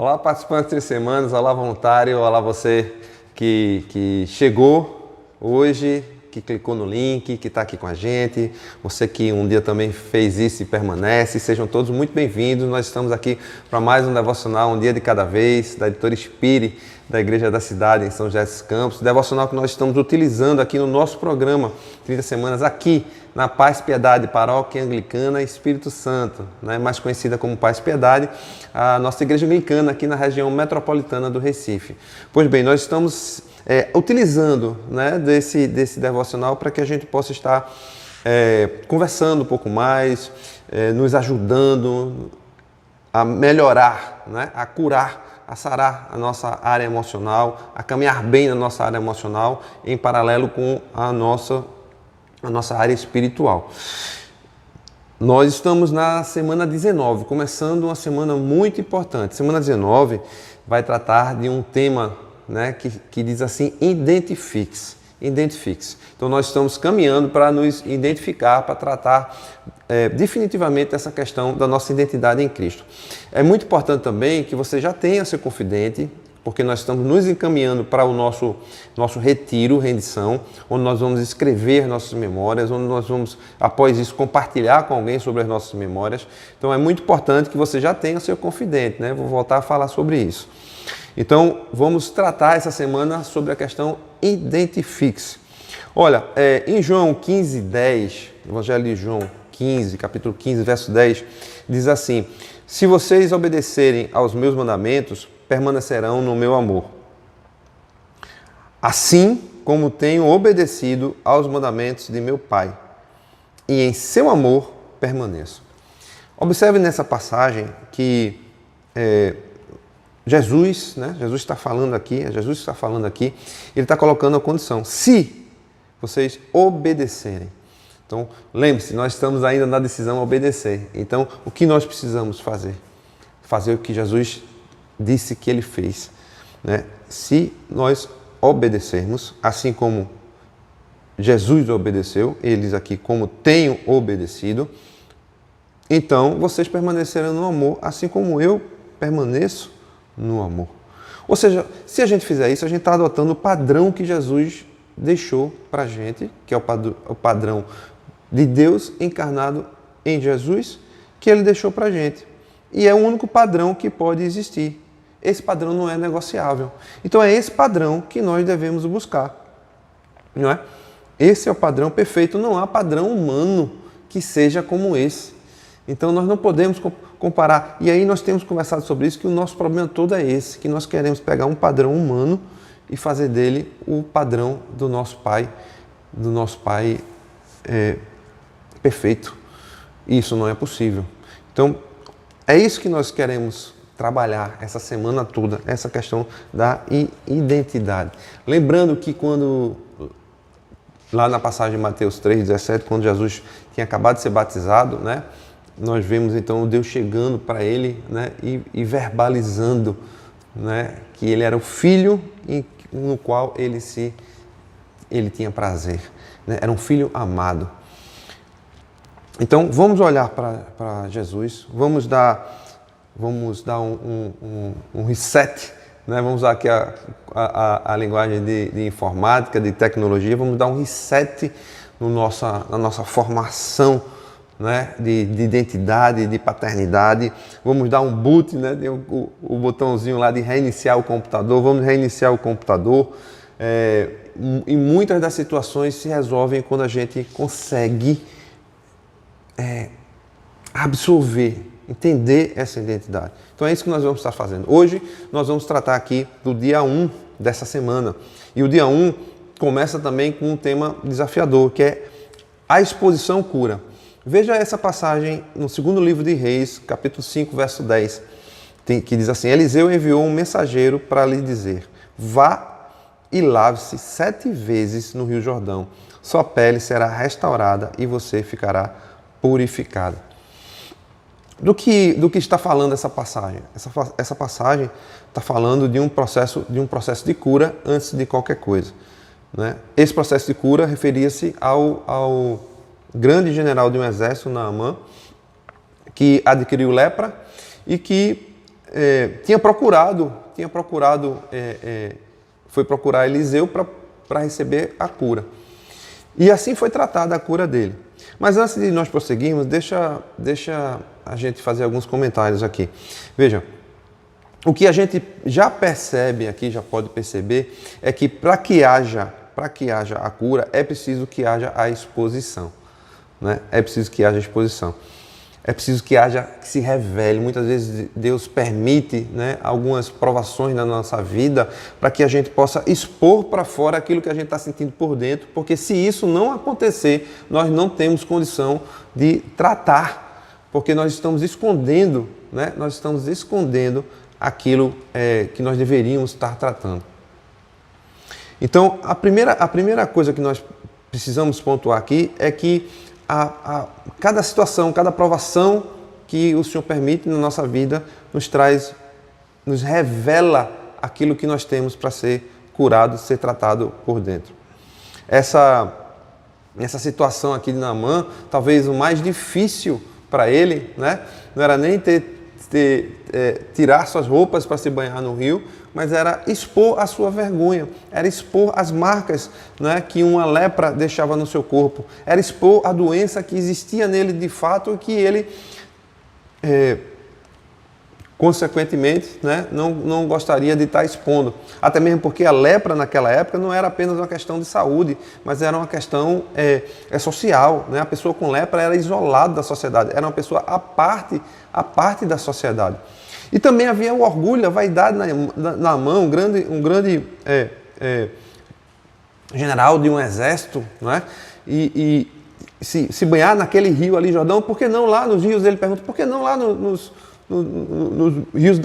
Olá, participantes de 3 semanas, olá, voluntário, olá, você que chegou hoje, que clicou no link, que está aqui com a gente, você que um dia também fez isso e permanece, sejam todos muito bem-vindos. Nós estamos aqui para mais um devocional, um dia de cada vez, da editora Spire, da Igreja da Cidade, em São José dos Campos, devocional que nós estamos utilizando aqui no nosso programa 30 semanas, aqui na Paz Piedade, Paróquia Anglicana Espírito Santo, né? Mais conhecida como Paz Piedade, a nossa igreja anglicana aqui na região metropolitana do Recife. Pois bem, nós estamos utilizando, né, desse devocional para que a gente possa estar conversando um pouco mais, nos ajudando a melhorar, né, a curar, a sarar a nossa área emocional, a caminhar bem na nossa área emocional, em paralelo com a nossa área espiritual. Nós estamos na semana 19, começando uma semana muito importante. Semana 19 vai tratar de um tema, né, que diz assim: identifique-se. Identifique-se. Então nós estamos caminhando para nos identificar, para tratar definitivamente essa questão da nossa identidade em Cristo. É muito importante também que você já tenha seu confidente, porque nós estamos nos encaminhando para o nosso retiro, rendição, onde nós vamos escrever nossas memórias, onde nós vamos, após isso, compartilhar com alguém sobre as nossas memórias. Então é muito importante que você já tenha seu confidente, né? Vou voltar a falar sobre isso. Então vamos tratar essa semana sobre a questão identifique-se. Olha, em João 15:10, Evangelho de João 15, capítulo 15, verso 10, diz assim: se vocês obedecerem aos meus mandamentos, permanecerão no meu amor, assim como tenho obedecido aos mandamentos de meu Pai, e em seu amor permaneço. Observe nessa passagem que Jesus está falando aqui, ele está colocando a condição: se vocês obedecerem. Então, lembre-se, nós estamos ainda na decisão a obedecer. Então, o que nós precisamos fazer? Fazer o que Jesus disse que ele fez, né? Se nós obedecermos, assim como Jesus obedeceu, eles aqui como tenho obedecido, então vocês permanecerão no amor, assim como eu permaneço no amor. Ou seja, se a gente fizer isso, a gente está adotando o padrão que Jesus deixou para a gente, que é o padrão de Deus encarnado em Jesus, que ele deixou para a gente. E é o único padrão que pode existir. Esse padrão não é negociável. Então é esse padrão que nós devemos buscar, não é? Esse é o padrão perfeito, não há padrão humano que seja como esse. Então nós não podemos comparar. E aí nós temos conversado sobre isso, que o nosso problema todo é esse, que nós queremos pegar um padrão humano e fazer dele o padrão do nosso Pai perfeito. Isso não é possível. Então é isso que nós queremos trabalhar essa semana toda, essa questão da identidade. Lembrando que quando, lá na passagem de Mateus 3,17, quando Jesus tinha acabado de ser batizado, né, nós vemos então Deus chegando para ele, né, e verbalizando, né, que ele era o filho no qual ele tinha prazer, né, era um filho amado. Então vamos olhar para Jesus, vamos dar um reset, né? Vamos usar aqui a linguagem de informática, de tecnologia, vamos dar um reset na nossa formação, né? de identidade, de paternidade, vamos dar um boot, né? O botãozinho lá de reiniciar o computador, vamos reiniciar o computador, e muitas das situações se resolvem quando a gente consegue absorver, entender essa identidade. Então é isso que nós vamos estar fazendo. Hoje nós vamos tratar aqui do dia 1 dessa semana. E o dia 1 começa também com um tema desafiador, que é a exposição cura. Veja essa passagem no segundo livro de Reis, capítulo 5, verso 10, que diz assim: Eliseu enviou um mensageiro para lhe dizer: vá e lave-se 7 vezes no Rio Jordão. Sua pele será restaurada e você ficará purificada. Do que está falando essa passagem? Essa passagem está falando de um processo de cura antes de qualquer coisa, né? Esse processo de cura referia-se ao grande general de um exército, Naamã, que adquiriu lepra e que foi procurar Eliseu para receber a cura. E assim foi tratada a cura dele. Mas antes de nós prosseguirmos, deixa a gente fazer alguns comentários aqui. Veja, o que a gente já percebe aqui, já pode perceber, é que para que haja a cura, é preciso que haja a exposição. Né? É preciso que haja exposição. É preciso que se revele. Muitas vezes Deus permite, né, algumas provações na nossa vida para que a gente possa expor para fora aquilo que a gente está sentindo por dentro, porque se isso não acontecer, nós não temos condição de tratar, porque nós estamos escondendo, né, aquilo que nós deveríamos estar tratando. Então, a primeira coisa que nós precisamos pontuar aqui é que cada situação, cada provação que o Senhor permite na nossa vida nos revela aquilo que nós temos para ser curado, ser tratado por dentro. Essa situação aqui de Naamã, talvez o mais difícil para ele, né? Não era nem tirar suas roupas para se banhar no rio, mas era expor a sua vergonha, era expor as marcas, né, que uma lepra deixava no seu corpo, era expor a doença que existia nele de fato e que ele, consequentemente, né, não gostaria de estar expondo. Até mesmo porque a lepra naquela época não era apenas uma questão de saúde, mas era uma questão social. Né? A pessoa com lepra era isolada da sociedade, era uma pessoa à parte da sociedade. E também havia o orgulho, a vaidade na mão, um grande general de um exército, né? E se banhar naquele rio ali, Jordão, por que não lá nos rios? Ele pergunta, por que não lá nos rios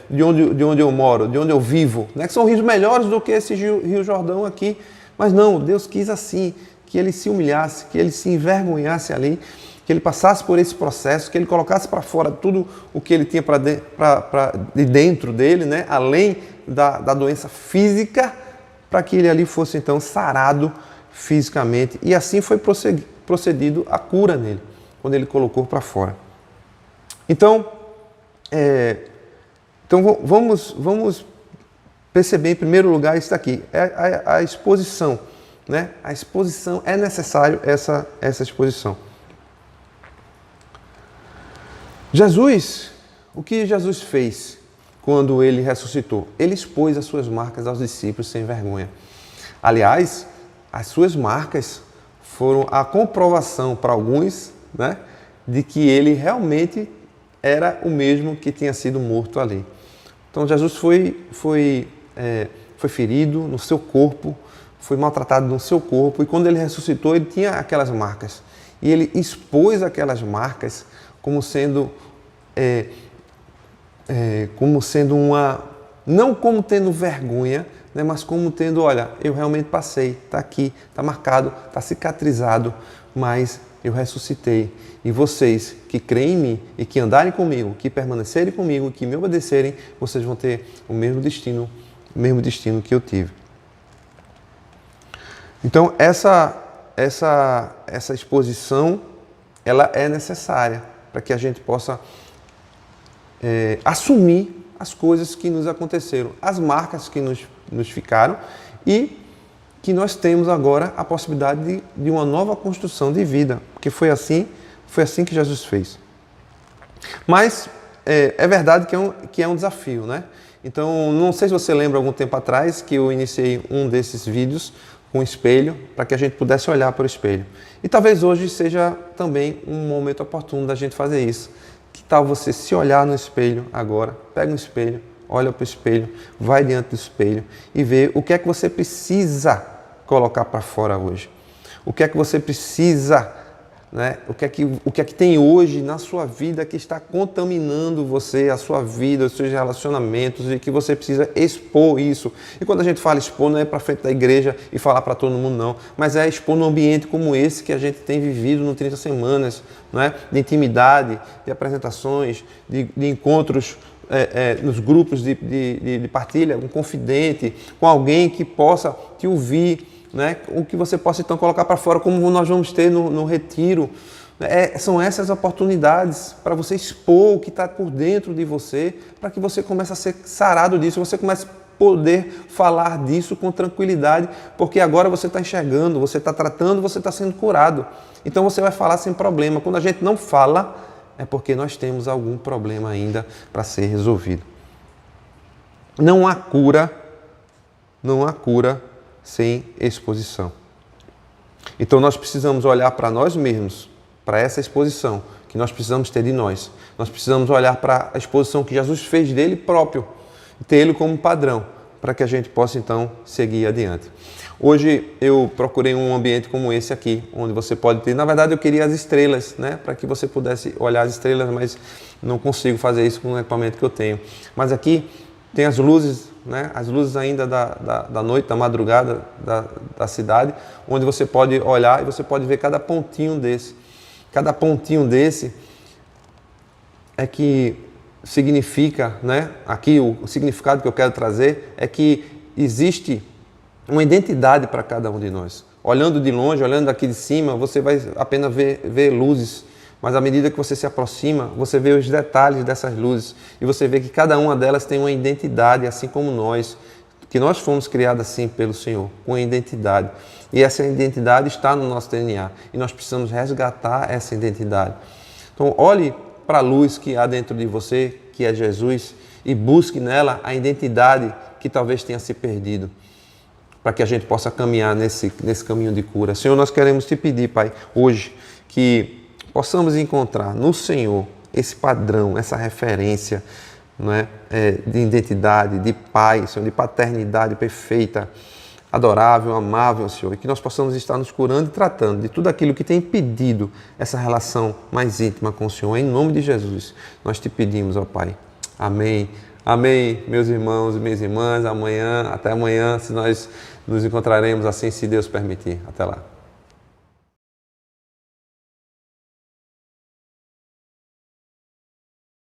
de onde eu moro, de onde eu vivo, né? Que são rios melhores do que esse rio Jordão aqui. Mas não, Deus quis assim, que ele se humilhasse, que ele se envergonhasse ali, que ele passasse por esse processo, que ele colocasse para fora tudo o que ele tinha de dentro dele, né? Além da doença física, para que ele ali fosse então sarado fisicamente. E assim foi procedido a cura nele, quando ele colocou para fora. Então vamos perceber em primeiro lugar isso daqui, a exposição. Né? A exposição, é necessário essa exposição. O que Jesus fez quando ele ressuscitou? Ele expôs as suas marcas aos discípulos sem vergonha. Aliás, as suas marcas foram a comprovação para alguns, né, de que ele realmente era o mesmo que tinha sido morto ali. Então Jesus foi ferido no seu corpo, foi maltratado no seu corpo, e quando ele ressuscitou, ele tinha aquelas marcas. E ele expôs aquelas marcas como sendo não como tendo vergonha, né, mas como tendo, olha, eu realmente passei, está aqui, está marcado, está cicatrizado, mas eu ressuscitei. E vocês que creem em mim e que andarem comigo, que permanecerem comigo, que me obedecerem, vocês vão ter o mesmo destino que eu tive. Então, essa exposição, ela é necessária para que a gente possa assumir as coisas que nos aconteceram, as marcas que nos ficaram e que nós temos agora a possibilidade de uma nova construção de vida, porque foi assim que Jesus fez. Mas é verdade que é um desafio, né? Então, não sei se você lembra algum tempo atrás que eu iniciei um desses vídeos com um espelho, para que a gente pudesse olhar para o espelho. E talvez hoje seja também um momento oportuno da gente fazer isso. Que tal você se olhar no espelho agora, pega um espelho, olha para o espelho, vai diante do espelho e vê o que é que você precisa colocar para fora hoje. O que é que você precisa, né? O que é que tem hoje na sua vida que está contaminando você, a sua vida, os seus relacionamentos, e que você precisa expor isso. E quando a gente fala expor, não é para frente da igreja e falar para todo mundo, não, mas é expor num ambiente como esse que a gente tem vivido no 30 Semanas, não é? De intimidade, de apresentações, de encontros nos grupos de partilha, um confidente, com alguém que possa te ouvir, né? O que você possa então colocar para fora, como nós vamos ter no retiro, São essas oportunidades para você expor o que está por dentro de você, para que você comece a ser sarado disso, você comece a poder falar disso com tranquilidade, porque agora você está enxergando, você está tratando, você está sendo curado. Então você vai falar sem problema. Quando a gente não fala, é porque nós temos algum problema ainda para ser resolvido. Não há cura sem exposição. Então nós precisamos olhar para nós mesmos, para essa exposição que nós precisamos ter de nós. Nós precisamos olhar para a exposição que Jesus fez dele próprio, ter ele como padrão, para que a gente possa então seguir adiante. Hoje eu procurei um ambiente como esse aqui, onde você pode ter, na verdade eu queria as estrelas, né, para que você pudesse olhar as estrelas, mas não consigo fazer isso com o equipamento que eu tenho. Mas aqui tem as luzes, né, as luzes ainda da noite, da madrugada da cidade, onde você pode olhar e você pode ver cada pontinho desse. Cada pontinho desse é que significa, né, aqui o significado que eu quero trazer é que existe uma identidade para cada um de nós. Olhando de longe, olhando daqui de cima, você vai apenas ver luzes, mas à medida que você se aproxima, você vê os detalhes dessas luzes e você vê que cada uma delas tem uma identidade, assim como nós, que nós fomos criados assim pelo Senhor, com uma identidade. E essa identidade está no nosso DNA e nós precisamos resgatar essa identidade. Então, olhe para a luz que há dentro de você, que é Jesus, e busque nela a identidade que talvez tenha se perdido, para que a gente possa caminhar nesse caminho de cura. Senhor, nós queremos te pedir, Pai, hoje, que possamos encontrar no Senhor esse padrão, essa referência, não é, de identidade, de Pai, Senhor, de paternidade perfeita, adorável, amável, Senhor, e que nós possamos estar nos curando e tratando de tudo aquilo que tem impedido essa relação mais íntima com o Senhor. Em nome de Jesus, nós te pedimos, ó Pai. Amém. Amém, meus irmãos e minhas irmãs. Até amanhã, se nós nos encontraremos assim, se Deus permitir. Até lá.